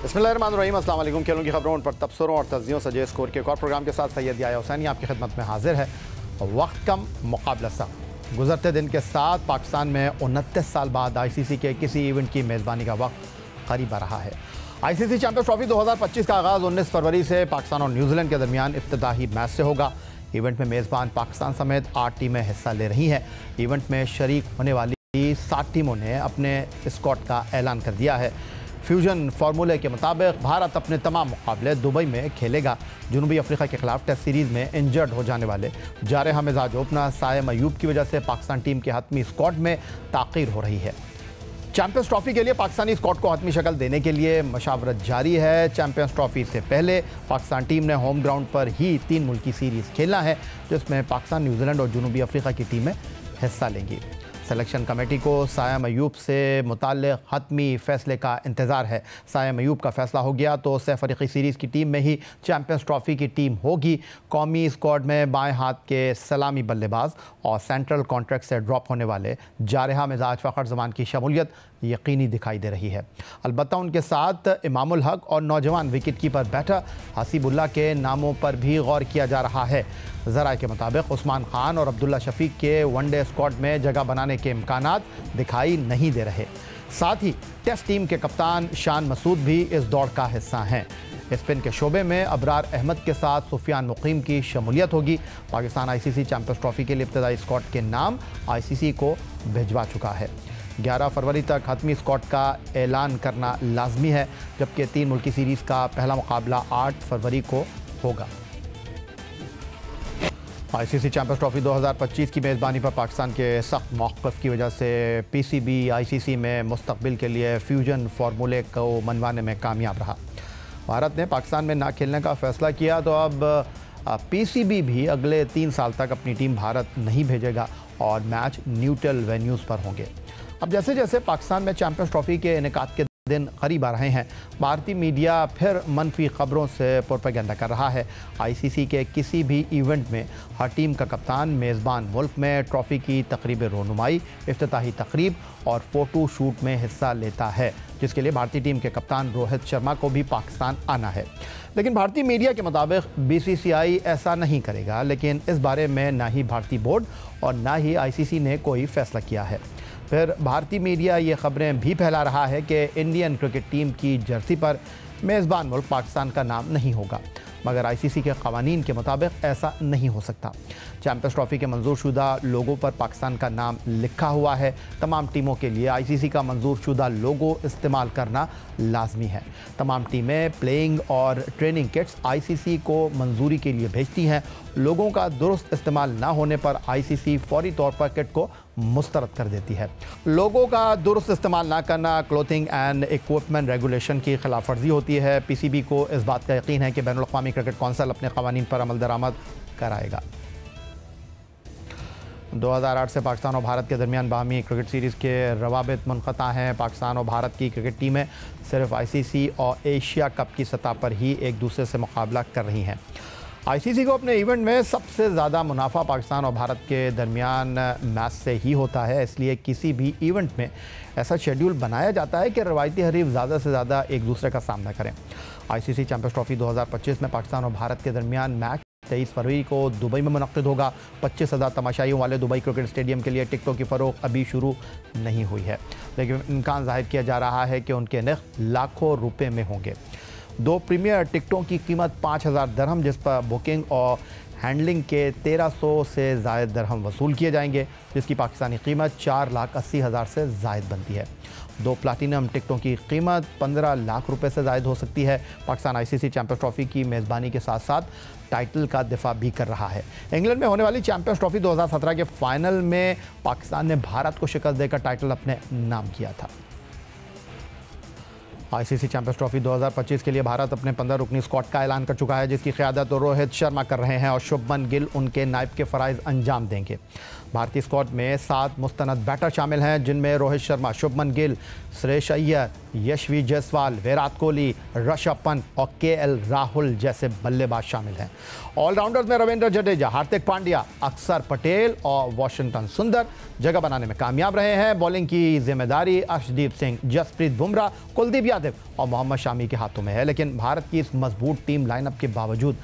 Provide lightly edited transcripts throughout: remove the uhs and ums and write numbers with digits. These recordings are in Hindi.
बिस्मिल्लाहिर्रहमानिर्रहीम, अस्सलाम वालेकुम। खेलों की खबरों पर तबसरों और तज्जियों सजे स्कोर के एक और प्रोग्राम के साथ सैयद याया हुसैनी आपकी खिदमत में हाजिर है। वक्त कम मुकाबला सा। गुजरते दिन के साथ पाकिस्तान में 29 साल बाद ICC के किसी इवेंट की मेज़बानी का वक्त करीब आ रहा है। ICC चैंपियंस ट्रॉफी 2025 का आगाज़ 19 फरवरी से पाकिस्तान और न्यूजीलैंड के दरमियान इफ्तिताही मैच से होगा। इवेंट में मेज़बान पाकिस्तान समेत 8 टीमें हिस्सा ले रही हैं। इवेंट में शरीक होने वाली 7 टीमों ने अपने स्क्वाड का ऐलान कर दिया है। फ्यूजन फार्मूले के मुताबिक भारत अपने तमाम मुकाबले दुबई में खेलेगा। जनूबी अफ्रीका के खिलाफ टेस्ट सीरीज़ में इंजर्ड हो जाने वाले जारहा मिजाज ओपनर सायम अयूब की वजह से पाकिस्तान टीम के हतमी स्क्वाड में ताख़ीर हो रही है। चैंपियंस ट्रॉफी के लिए पाकिस्तानी स्क्वाड को हतमी शक्ल देने के लिए मशावरत जारी है। चैंपियंस ट्रॉफी से पहले पाकिस्तान टीम ने होम ग्राउंड पर ही 3 मुल्की सीरीज़ खेलना है, जिसमें पाकिस्तान, न्यूजीलैंड और जनूबी अफ्रीका की टीमें हिस्सा लेंगी। सिलेक्शन कमेटी को सायम अयूब से मुताल्लिक़ हतमी फ़ैसले का इंतज़ार है। सायम अयूब का फ़ैसला हो गया तो सैफ़रीक़ी सीरीज़ की टीम में ही चैंपियंस ट्रॉफ़ी की टीम होगी। कौमी स्क्वाड में बाएं हाथ के सलामी बल्लेबाज और सेंट्रल कॉन्ट्रैक्ट से ड्रॉप होने वाले जारहा मिजाज फ़खर ज़मान की शमूलियत यकीनी दिखाई दे रही है। अलबत्ता उनके साथ इमामुल हक और नौजवान विकेट कीपर बैटर हसीबुल्लाह के नामों पर भी गौर किया जा रहा है। ज़राए के मुताबिक उस्मान खान और अब्दुल्ला शफीक के वनडे स्क्वाड में जगह बनाने के इम्कानात दिखाई नहीं दे रहे। साथ ही टेस्ट टीम के कप्तान शान मसूद भी इस दौड़ का हिस्सा हैं। स्पिन के शोबे में अबरार अहमद के साथ सुफियान मुकीम की शमूलियत होगी। पाकिस्तान ICC चैंपियंस ट्रॉफी के लिए इब्तदाई स्क्वाड के नाम ICC को भिजवा चुका है। 11 फरवरी तक हतमी स्क्वाड का ऐलान करना लाजमी है, जबकि 3 मुल्की सीरीज़ का पहला मुकाबला 8 फरवरी को होगा। ICC चैंपियंस ट्रॉफी 2025 की मेज़बानी पर पाकिस्तान के सख्त मौक़िफ़ की वजह से PCB ICC में मुस्तक़बिल के लिए फ्यूजन फार्मूले को मनवाने में कामयाब रहा। भारत ने पाकिस्तान में ना खेलने का फ़ैसला किया तो अब PCB भी अगले 3 साल तक अपनी टीम भारत नहीं भेजेगा और मैच न्यूट्रल वेन्यूज़ पर होंगे। अब जैसे जैसे पाकिस्तान में चैंपियंस ट्रॉफी के इनेकाद के दिन करीब आ रहे हैं, भारतीय मीडिया फिर मनफी खबरों से प्रोपेगेंडा कर रहा है। ICC के किसी भी इवेंट में हर टीम का कप्तान मेज़बान मुल्क में ट्रॉफ़ी की तकरीब रोनुमाई, इफ्तिताही तकरीब और फ़ोटो शूट में हिस्सा लेता है, जिसके लिए भारतीय टीम के कप्तान रोहित शर्मा को भी पाकिस्तान आना है। लेकिन भारतीय मीडिया के मुताबिक BCCI ऐसा नहीं करेगा, लेकिन इस बारे में ना ही भारतीय बोर्ड और ना ही ICC ने कोई फ़ैसला किया है। फिर भारतीय मीडिया ये ख़बरें भी फैला रहा है कि इंडियन क्रिकेट टीम की जर्सी पर मेज़बान मुल्क पाकिस्तान का नाम नहीं होगा, मगर ICC के क़वानीन के मुताबिक ऐसा नहीं हो सकता। चैंपियंस ट्रॉफ़ी के मंजूर शुदा लोगों पर पाकिस्तान का नाम लिखा हुआ है। तमाम टीमों के लिए ICC का मंजूर शुदा लोगो इस्तेमाल करना लाजमी है। तमाम टीमें प्लेइंग और ट्रेनिंग किट्स ICC को मंजूरी के लिए भेजती हैं। लोगों का दुरुस्त इस्तेमाल ना होने पर ICC फौरी तौर पर किट को मुस्तरद कर देती है। लोगों का दुरुस्त इस्तेमाल ना करना क्लोथिंग एंड इक्विपमेंट रेगुलेशन की खिलाफ वर्जी होती है। PCB को इस बात का यकीन है कि बैनुल-अक़वामी क्रिकेट कौंसिल अपने क़वानीन पर अमल दरामद कराएगा। 2008 से पाकिस्तान और भारत के दरमियान बाहमी क्रिकेट सीरीज़ के रवाबित मुनक़ता हैं। पाकिस्तान और भारत की क्रिकेट टीमें सिर्फ ICC और एशिया कप की सतह पर ही एक दूसरे से मुकाबला कर रही हैं। ICC को अपने इवेंट में सबसे ज़्यादा मुनाफा पाकिस्तान और भारत के दरमियान मैच से ही होता है। इसलिए किसी भी इवेंट में ऐसा शेड्यूल बनाया जाता है कि रवायती हरीफ ज़्यादा से ज़्यादा एक दूसरे का सामना करें। ICC चैंपियंस ट्रॉफी 2025 में पाकिस्तान और भारत के दरमियान मैच 23 फरवरी को दुबई में मुनक़्क़िद होगा। 25,000 तमाशाइयों वाले दुबई क्रिकेट स्टेडियम के लिए टिकटों की फ़रोख्त अभी शुरू नहीं हुई है, लेकिन इम्कान ज़ाहिर किया जा रहा है कि उनके नर्ख़ लाखों रुपए में होंगे। 2 प्रीमियर टिकटों की कीमत 5,000 दरहम, जिस पर बुकिंग और हैंडलिंग के 1300 से ज़ायद दरहम वसूल किए जाएंगे, जिसकी पाकिस्तानी कीमत 4,80,000 से ज़ायद बनती है। 2 प्लाटिनम टिकटों की कीमत 15 लाख रुपए से ज़ायद हो सकती है। पाकिस्तान ICC चैंपियंस ट्रॉफ़ी की मेज़बानी के साथ साथ टाइटल का दिफा भी कर रहा है। इंग्लैंड में होने वाली चैंपियंस ट्रॉफ़ी 2017 के फाइनल में पाकिस्तान ने भारत को शिकस्त देकर टाइटल अपने नाम किया था। ICC चैंपियंस ट्रॉफी 2025 के लिए भारत अपने 15 रुकनी स्क्वाड का ऐलान कर चुका है, जिसकी क़यादत रोहित शर्मा कर रहे हैं और शुभमन गिल उनके नायब के फ़राइज़ अंजाम देंगे। भारतीय स्क्वाड में 7 मुस्तनद बैटर शामिल हैं, जिनमें रोहित शर्मा, शुभमन गिल, श्रेयस अय्यर, यशवी जायसवाल, विराट कोहली, ऋषभ पंत और केएल राहुल जैसे बल्लेबाज शामिल हैं। ऑलराउंडर्स में रविंद्र जडेजा, हार्दिक पांड्या, अक्षर पटेल और वाशिंगटन सुंदर जगह बनाने में कामयाब रहे हैं। बॉलिंग की जिम्मेदारी अर्शदीप सिंह, जसप्रीत बुमराह, कुलदीप यादव और मोहम्मद शामी के हाथों में है। लेकिन भारत की इस मजबूत टीम लाइनअप के बावजूद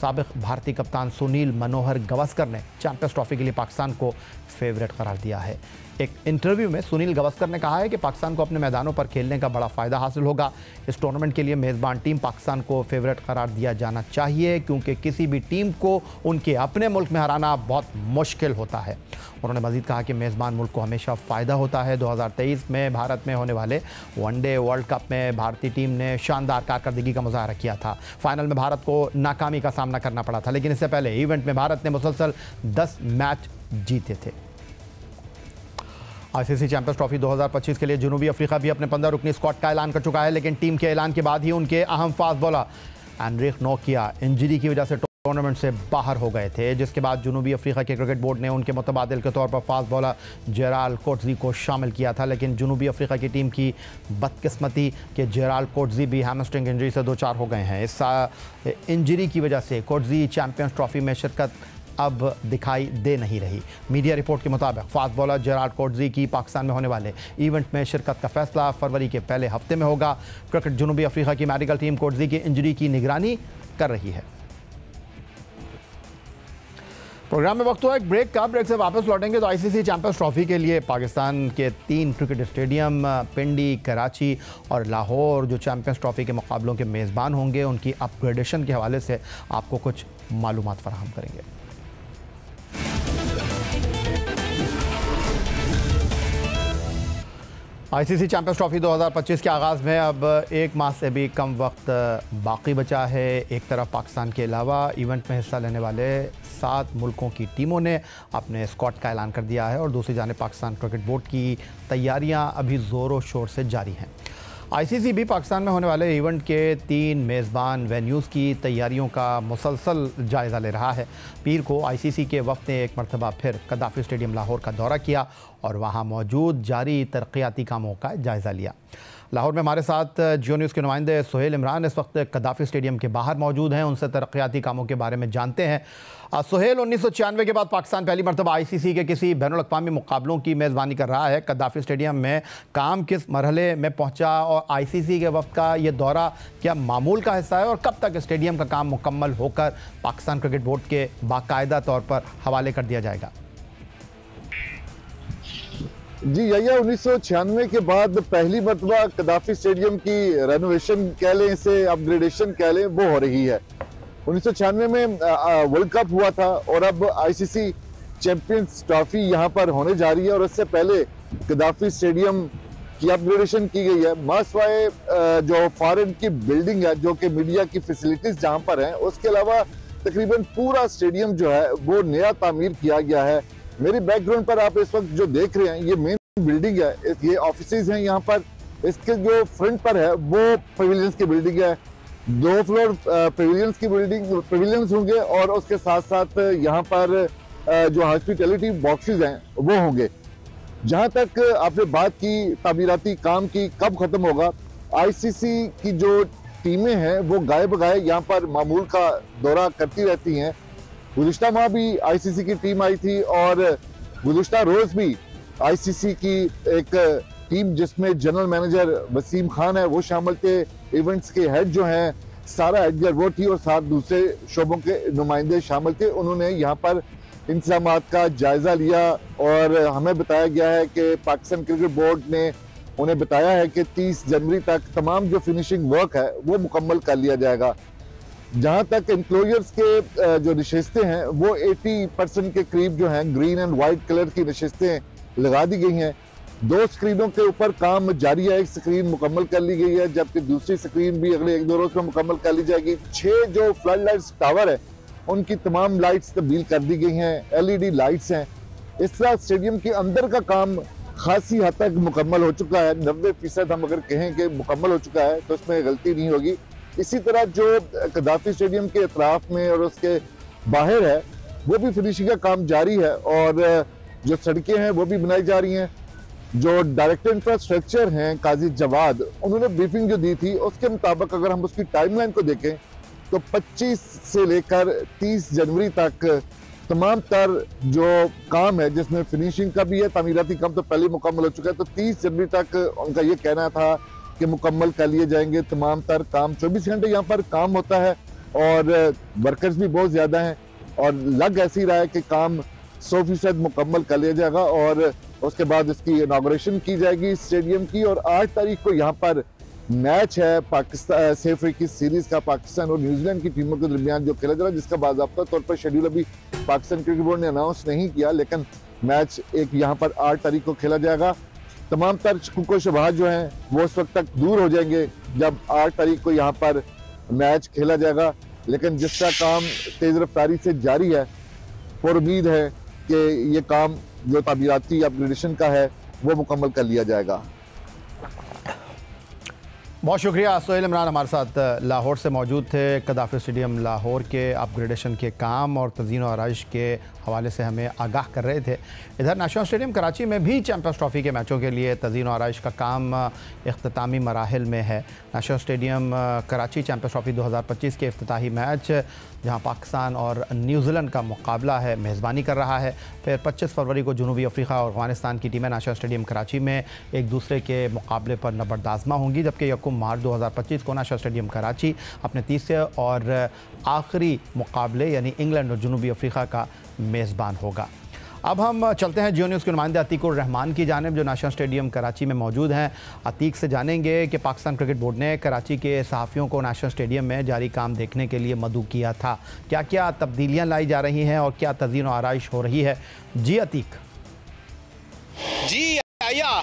साबिक भारतीय कप्तान सुनील मनोहर गावस्कर ने चैंपियंस ट्रॉफी के लिए पाकिस्तान को फेवरेट करार दिया है। एक इंटरव्यू में सुनील गावस्कर ने कहा है कि पाकिस्तान को अपने मैदानों पर खेलने का बड़ा फ़ायदा हासिल होगा। इस टूर्नामेंट के लिए मेज़बान टीम पाकिस्तान को फेवरेट करार दिया जाना चाहिए, क्योंकि किसी भी टीम को उनके अपने मुल्क में हराना बहुत मुश्किल होता है। उन्होंने मजीद कहा कि मेज़बान मुल्क को हमेशा फ़ायदा होता है। 2023 में भारत में होने वाले वनडे वर्ल्ड कप में भारतीय टीम ने शानदार कारकर्दगी का मुजाहरा किया था। फाइनल में भारत को नाकामी का सामना करना पड़ा था, लेकिन इससे पहले इवेंट में भारत ने मुसलसल 10 मैच जीते थे। आईसीसी चैंपियंस ट्रॉफी 2025 के लिए जनूबी अफ्रीका भी अपने 15 रुकनी स्क्वाड का ऐलान कर चुका है, लेकिन टीम के ऐलान के बाद ही उनके अहम फास्ट बॉलर एनरिक नोकिया इंजरी की वजह से टूर्नामेंट से बाहर हो गए थे, जिसके बाद जनूबी अफ्रीका के क्रिकेट बोर्ड ने उनके मुतबादिल के तौर पर फास्ट बॉलर जेराल्ड कोटजी को शामिल किया था। लेकिन जनूबी अफ्रीका की टीम की बदकिस्मती के जेराल्ड कोटजी भी हैमस्ट्रिंग इंजरी से दो चार हो गए हैं। इस इंजरी की वजह से कोटजी चैंपियंस ट्रॉफी में शिरकत अब दिखाई दे नहीं रही। मीडिया रिपोर्ट के मुताबिक फास्ट बॉलर जेराल्ड कोटजी की पाकिस्तान में होने वाले इवेंट में शिरकत का फैसला फरवरी के पहले हफ्ते में होगा। क्रिकेट जनूबी अफ्रीका की मेडिकल टीम कोटजी की इंजरी की निगरानी कर रही है। प्रोग्राम में वक्त हुआ एक ब्रेक का। ब्रेक से वापस लौटेंगे तो आईसीसी चैंपियंस ट्रॉफी के लिए पाकिस्तान के 3 क्रिकेट स्टेडियम पिंडी, कराची और लाहौर जो चैंपियंस ट्रॉफी के मुकाबलों के मेज़बान होंगे, उनकी अपग्रेडेशन के हवाले से आपको कुछ मालूमात फराहम करेंगे। आईसीसी चैंपियंस ट्रॉफी 2025 के आगाज़ में अब 1 माह से भी कम वक्त बाकी बचा है। एक तरफ पाकिस्तान के अलावा इवेंट में हिस्सा लेने वाले 7 मुल्कों की टीमों ने अपने स्क्वाड का ऐलान कर दिया है और दूसरी जानिब पाकिस्तान क्रिकेट बोर्ड की तैयारियां अभी ज़ोरों शोर से जारी हैं। आईसीसी भी पाकिस्तान में होने वाले इवेंट के 3 मेज़बान वेन्यूज़ की तैयारियों का मुसलसल जायज़ा ले रहा है। पीर को आईसीसी के वफ़द ने एक मरतबा फिर कद्दाफ़ी स्टेडियम लाहौर का दौरा किया और वहाँ मौजूद जारी तरक्याती कामों का जायज़ा लिया। लाहौर में हमारे साथ जियो न्यूज़ के नुमाइंदे सुहेल इमरान इस वक्त कद्दाफ़ी स्टेडियम के बाहर मौजूद हैं। उनसे तरक्याती कामों के बारे में जानते हैं। सुहेल, 1996 के बाद पाकिस्तान पहली मरतबा आईसीसी के किसी बैनुल-अक़वामी मुकाबलों की मेज़बानी कर रहा है। कद्दाफ़ी स्टेडियम में काम किस मरहले में पहुंचा और आईसीसी के वक्त का ये दौरा क्या मामूल का हिस्सा है और कब तक स्टेडियम का काम मुकम्मल होकर पाकिस्तान क्रिकेट बोर्ड के बाकायदा तौर पर हवाले कर दिया जाएगा? जी यही 1996 के बाद पहली मरतबा कद्दाफ़ी स्टेडियम की रेनोवेशन कह लें, इसे अपग्रेडेशन कह लें, वो हो रही है। 1996 में वर्ल्ड कप हुआ था और अब आईसीसी चैंपियंस ट्रॉफी यहाँ पर होने जा रही है और उससे पहले कद्दाफ़ी स्टेडियम की अपग्रेडेशन की गई है। मासवाए जो फॉरेन की बिल्डिंग है, जो कि मीडिया की फैसिलिटीज़ जहाँ पर हैं, उसके अलावा तकरीबन पूरा स्टेडियम जो है वो नया तामीर किया गया है। मेरी बैकग्राउंड पर आप इस वक्त जो देख रहे हैं ये मेन बिल्डिंग है, ये ऑफिसेज हैं यहाँ पर। इसके जो फ्रंट पर है वो पवेलियंस की बिल्डिंग है। 2 फ्लोर पवेलियंस होंगे और उसके साथ साथ यहाँ पर जो हॉस्पिटैलिटी बॉक्सेस हैं वो होंगे। जहाँ तक आपने बात की तामीराती काम की कब खत्म होगा, आईसीसी की जो टीमें हैं वो गाए बगाए यहाँ पर मामूल का दौरा करती रहती हैं। गुज़िश्ता माह भी आईसीसी की टीम आई थी और गुज़िश्ता रोज भी आईसीसी की एक टीम जिसमें जनरल मैनेजर वसीम खान है वो शामिल थे। इवेंट्स के हेड जो हैं सारा एडगर वो थी और 7 दूसरे शोबों के नुमाइंदे शामिल थे। उन्होंने यहाँ पर इंतज़ामात का जायज़ा लिया और हमें बताया गया है कि पाकिस्तान क्रिकेट बोर्ड ने उन्हें बताया है कि 30 जनवरी तक तमाम जो फिनिशिंग वर्क है वो मुकम्मल कर लिया जाएगा। जहाँ तक एंक्लोजर्स के जो नशिस्तें हैं वो 80% के करीब जो हैं ग्रीन एंड वाइट कलर की नशिस्तें लगा दी गई हैं। 2 स्क्रीनों के ऊपर काम जारी है। एक स्क्रीन मुकम्मल कर ली गई है जबकि दूसरी स्क्रीन भी अगले 1-2 रोज में मुकम्मल कर ली जाएगी। 6 जो फ्लड लाइट्स टावर है उनकी तमाम लाइट्स तब्दील कर दी गई हैं, एलईडी लाइट्स हैं। इस तरह स्टेडियम के अंदर का काम खासी हद तक मुकम्मल हो चुका है। 90% हम अगर कहें कि मुकम्मल हो चुका है तो इसमें गलती नहीं होगी। इसी तरह जो कद्दाफ़ी स्टेडियम के अतराफ में और उसके बाहर है वो भी फिनिशिंग का काम जारी है और जो सड़कें हैं वो भी बनाई जा रही हैं। जो डायरेक्टर इंफ्रास्ट्रक्चर हैं काजी जवाद, उन्होंने ब्रीफिंग जो दी थी उसके मुताबिक अगर हम उसकी टाइमलाइन को देखें तो 25 से लेकर 30 जनवरी तक तमाम तर जो काम है, जिसमें फिनिशिंग का भी है, तामीराती काम तो पहले मुकम्मल हो चुका है, तो 30 जनवरी तक उनका ये कहना था कि मुकम्मल कर लिए जाएंगे तमाम तर काम। 24 घंटे यहाँ पर काम होता है और वर्कर्स भी बहुत ज़्यादा हैं और लग ऐसी रहा है कि काम 100% मुकम्मल कर लिया जाएगा और उसके बाद इसकी इनाग्रेशन की जाएगी स्टेडियम की। और 8 तारीख को यहाँ पर मैच है पाकिस्तान से अफ्रीकी सीरीज का, पाकिस्तान और न्यूजीलैंड की टीमों के दरमियान जो खेला जा रहा है, जिसका बाज़ाब्ता तौर पर शेड्यूल अभी पाकिस्तान क्रिकेट बोर्ड ने अनाउंस नहीं किया, लेकिन मैच एक यहाँ पर 8 तारीख को खेला जाएगा। तमाम तर शुकूक शुबहात जो हैं वो उस वक्त तक दूर हो जाएंगे जब 8 तारीख को यहाँ पर मैच खेला जाएगा, लेकिन जिसका काम तेज़ रफ्तारी से जारी है, और उम्मीद है कि ये काम जो तामीराती अपग्रेडेशन का है वो मुकम्मल कर लिया जाएगा। बहुत शुक्रिया। सोहेल इमरान हमारे साथ लाहौर से मौजूद थे। कदाफी स्टेडियम लाहौर के अपग्रेडेशन के काम और तज़ीन और आराइश के हवाले से हमें आगाह कर रहे थे। इधर नेशनल स्टेडियम कराची में भी चैम्पियंस ट्रॉफ़ी के मैचों के लिए तज़ीन और आराइश का काम इख्तितामी मराहिल में है। National stadium Karachi champions trophy 2025 के इफ्तिताही मैच जहां पाकिस्तान और न्यूजीलैंड का मुकाबला है, मेज़बानी कर रहा है। फिर 25 फरवरी को जनूबी अफ्रीका और अफ़गानिस्तान की टीमें नेशनल स्टेडियम कराची में एक दूसरे के मुकाबले पर नबर्दाज़मा होंगी, जबकि यकम मार्च 2025 को नेशनल स्टेडियम कराची अपने तीसरे और आखिरी मुकाबले यानी इंग्लैंड और जनूबी अफ्रीका का मेज़बान होगा। अब हम चलते हैं जियो न्यूज़ के नुमाइंदे अतीकुर रहमान की जानिब जो नेशनल स्टेडियम कराची में मौजूद हैं। अतीक से जानेंगे कि पाकिस्तान क्रिकेट बोर्ड ने कराची के सहाफ़ियों को नेशनल स्टेडियम में जारी काम देखने के लिए मदऊ किया था। क्या क्या तब्दीलियाँ लाई जा रही हैं और क्या तज़ीन और आराइश हो रही है? जी अतीक। जी आया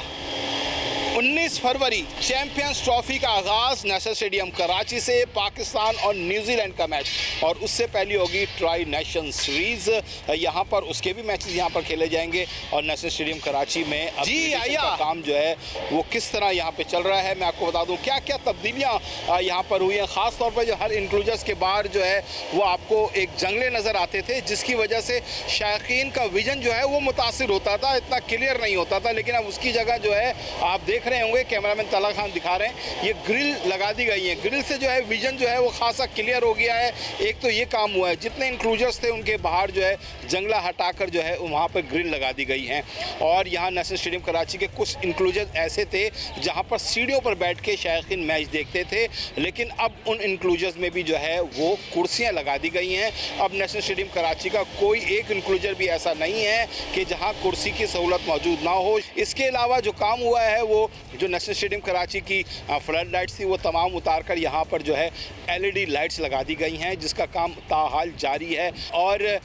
19 फरवरी चैंपियंस ट्रॉफी का आगाज़ नेशनल स्टेडियम कराची से, पाकिस्तान और न्यूजीलैंड का मैच, और उससे पहले होगी ट्राई नेशन सीरीज़। यहाँ पर उसके भी मैचेस यहाँ पर खेले जाएंगे और नेशनल स्टेडियम कराची में जी आया काम जो है वो किस तरह यहाँ पे चल रहा है मैं आपको बता दूँ। क्या क्या तब्दीलियाँ यहाँ पर हुई हैं, ख़ास तौर पर जो हर इंक्लूजर्स के बाहर जो है वो आपको एक जंगले नज़र आते थे, जिसकी वजह से शायकीन का विजन जो है वो मुतासिर होता था, इतना क्लियर नहीं होता था। लेकिन अब उसकी जगह जो है आप देख रहे होंगे, कैमरामैन ताला खान दिखा रहे हैं, ये ग्रिल लगा दी गई है। ग्रिल से जो है विजन जो है वो खासा क्लियर हो गया है। एक तो ये काम हुआ है, जितने इंक्लूजर्स थे उनके बाहर जो है जंगला हटाकर जो है वहाँ पर ग्रिल लगा दी गई हैं। और यहाँ नेशनल स्टेडियम कराची के कुछ इंक्लूजर्स ऐसे थे जहाँ पर सीढ़ियों पर बैठ के शायकीन मैच देखते थे, लेकिन अब उन इंक्लूजर्स में भी जो है वो कुर्सियाँ लगा दी गई हैं। अब नेशनल स्टेडियम कराची का कोई एक इंक्लूजर भी ऐसा नहीं है कि जहाँ कुर्सी की सहूलत मौजूद ना हो। इसके अलावा जो काम हुआ है वो जो नेशनल स्टेडियम कराची की फ्लड लाइट्स थी वो तमाम उतार कर यहाँ पर जो है LED लाइट्स लगा दी गई हैं, जिसका काम ताहाल जारी है। और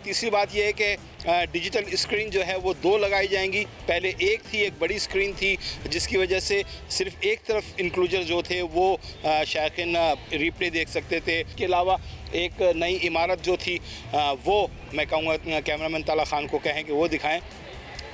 तीसरी बात यह है कि डिजिटल स्क्रीन जो है वो 2 लगाई जाएंगी। पहले एक थी, एक बड़ी स्क्रीन थी, जिसकी वजह से सिर्फ एक तरफ इंक्लूजर जो थे वो शायकीन रिप्ले देख सकते थे। इसके अलावा एक नई इमारत जो थी वो मैं कहूँगा कैमरामैन ताला खान को कहें कि वो दिखाएं।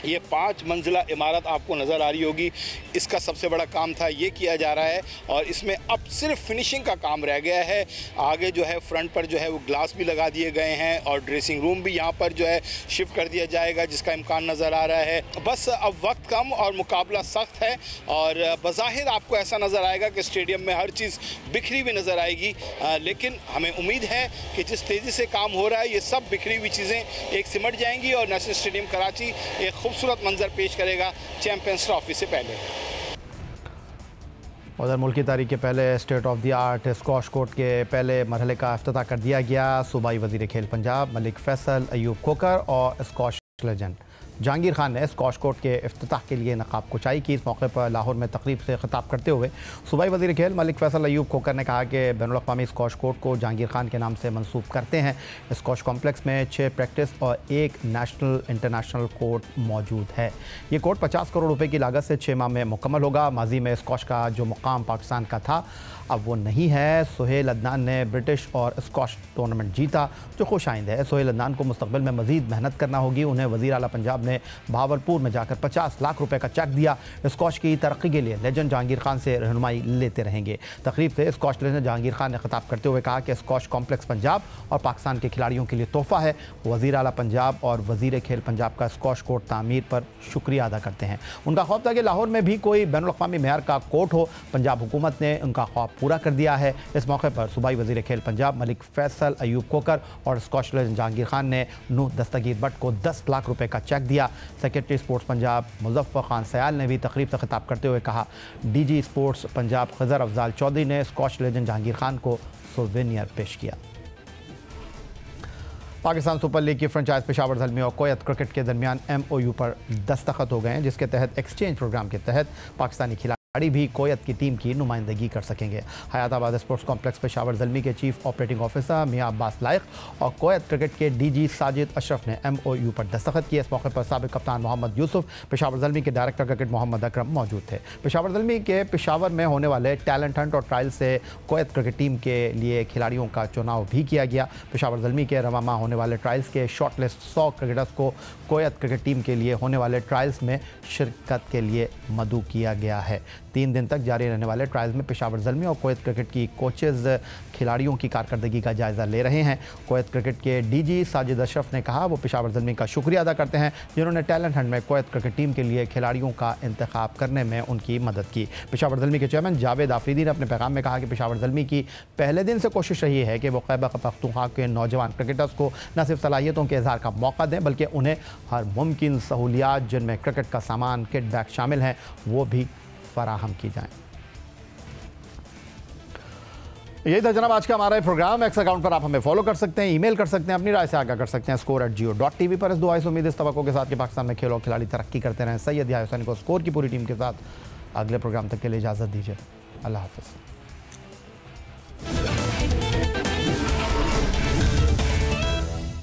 ये 5 मंजिला इमारत आपको नज़र आ रही होगी। इसका सबसे बड़ा काम था ये किया जा रहा है और इसमें अब सिर्फ फिनिशिंग का काम रह गया है। आगे जो है फ्रंट पर जो है वो ग्लास भी लगा दिए गए हैं और ड्रेसिंग रूम भी यहाँ पर जो है शिफ्ट कर दिया जाएगा, जिसका इम्कान नज़र आ रहा है। बस अब वक्त कम और मुकाबला सख्त है और बज़ाहिर आपको ऐसा नज़र आएगा कि स्टेडियम में हर चीज़ बिखरी हुई नज़र आएगी, लेकिन हमें उम्मीद है कि जिस तेज़ी से काम हो रहा है ये सब बिखरी हुई चीज़ें एक सिमट जाएंगी और नेशनल स्टेडियम कराची एक खूबसूरत मंजर पेश करेगा चैंपियंस ट्रॉफी से पहले। उधर मुल्की तारीख के पहले state of the art squash court के पहले मरहले का इफ्तिताह कर दिया गया। सूबाई वज़ीर खेल पंजाब मलिक फैसल, अयूब खोकर और स्कॉश लेजेंड जहांगीर खान ने स्कॉश कोर्ट के इफ्तिताह के लिए नकाब कुचाई की। इस मौके पर लाहौर में तकरीब से खिताब करते हुए सूबाई वज़ीर खेल मलिक फैसल अयूब खोकर ने कहा कि बैनुल-अक़वामी स्कॉश कोर्ट को जहांगीर खान के नाम से मंसूब करते हैं। स्कॉश कॉम्प्लेक्स में 6 प्रैक्टिस और 1 नेशनल इंटरनेशनल कोर्ट मौजूद है। ये कोर्ट 50 करोड़ रुपए की लागत से 6 माह में मुकम्मल होगा। माजी में स्कॉश का जो मुकाम पाकिस्तान का था अब वो नहीं है। सोहेल अदनान ने ब्रिटिश और स्कॉश टूर्नामेंट जीता, जो खुश आइंद है। सोहेल अदनान को मुस्तक़बिल में मज़ीद मेहनत करना होगी। उन्हें वज़ीर आला पंजाब ने भावलपुर में जाकर 50 लाख रुपए का चेक दिया। स्कॉश की तरक्की के लिए लेजेंड जहांगीर खान से रहनुमाई लेते रहेंगे। तकरीब से स्कॉश लेजेंड जहांगीर खान ने खिताब करते हुए कहा कि स्कॉश कॉम्प्लेक्स पंजाब और पाकिस्तान के खिलाड़ियों के लिए तोहफा है। वज़ीर आला पंजाब और वज़ीर खेल पंजाब का स्कॉश कोर्ट तामीर पर शुक्रिया अदा करते हैं। उनका ख्वाब था कि लाहौर में भी कोई बैनुल-अक़वामी मेयार का कोर्ट हो। पंजाब हुकूमत ने उनका ख्वाब पूरा कर दिया है। इस मौके पर सूबाई वज़ीर खेल पंजाब मलिक फैसल अयूब कोकर और स्कॉश लेजेंड जहांगीर खान ने नूह दस्तगीर भट्ट को 10 लाख रुपए का चेक दिया। सेक्रेटरी स्पोर्ट्स पंजाब मुज़फ़्फ़र खान सयाल ने भी तकरीब से खिताब करते हुए कहा, डीजी स्पोर्ट्स पंजाब खज़र अफजाल चौधरी ने स्कॉश लेजेंड जहांगीर खान को सोवेनियर पेश किया। पाकिस्तान सुपर लीग की फ्रेंचाइज पेशावर ज़ल्मी और कोयत क्रिकेट के दरमियान MOU पर दस्तखत हो गए हैं, जिसके तहत एक्सचेंज प्रोग्राम के तहत पाकिस्तानी खिलाड़ी भी कोयत की टीम की नुमाइंदगी कर सकेंगे। हयाताबाद स्पोर्ट्स कॉम्प्लेक्स पेशावर ज़ल्मी के चीफ ऑपरेटिंग ऑफिसर मियां अब्बास लाइक और कोयत क्रिकेट के DG साजिद अशरफ ने MOU पर दस्तखत किए। इस मौके पर साबिक कप्तान मोहम्मद यूसुफ, पेशावर ज़ल्मी के डायरेक्टर क्रिकेट मोहम्मद अकरम मौजूद थे। पेशावर ज़ल्मी के पेशावर में होने वाले टैलेंट हंट और ट्रायल से कोयत क्रिकेट टीम के लिए खिलाड़ियों का चुनाव भी किया गया। पेशावर ज़ल्मी के रवामा होने वाले ट्रायल्स के शॉर्टलिस्ट 100 क्रिकेटर्स को कोयत क्रिकेट टीम के लिए होने वाले ट्रायल्स में शिरकत के लिए मदऊ किया गया है। 3 दिन तक जारी रहने वाले ट्रायल्स में पेशावर ज़ल्मी और कोयत क्रिकेट की कोचेज़ खिलाड़ियों की कारकर्दगी का जायज़ा ले रहे हैं। कोयत क्रिकेट के DG साजिद अशरफ ने कहा वो पेशावर ज़ल्मी का शुक्रिया अदा करते हैं, जिन्होंने टैलेंट हंट में कोयत क्रिकेट टीम के लिए खिलाड़ियों का इंतखाब करने में उनकी मदद की। पेशावर ज़ल्मी के चेयरमैन जावेद आफरीदी ने अपने पैगाम में कहा कि पेशावर ज़ल्मी की पहले दिन से कोशिश रही है कि वो खैबर पख्तूनख्वा के नौजवान क्रिकेटर्स को न सिर्फ सलाहियतों के इजहार का मौका दें, बल्कि उन्हें हर मुमकिन सहूलियात जिनमें क्रिकेट का सामान, किट बैग शामिल हैं, वो भी फराहम की जाएं। यही था जनाब आज का हमारा प्रोग्राम। एक्स अकाउंट पर आप हमें फॉलो कर सकते हैं, ईमेल कर सकते हैं, अपनी राय से आगाह कर सकते हैं score@geo.tv पर। इस दुआ से उम्मीद इस तवक्को के साथ कि पाकिस्तान में खेल और खिलाड़ी तरक्की करते रहें। सैयद याह्या हुसैन को स्कोर की पूरी टीम के साथ अगले प्रोग्राम तक के लिए इजाज़त दीजिए। अल्लाह हाफ़िज़।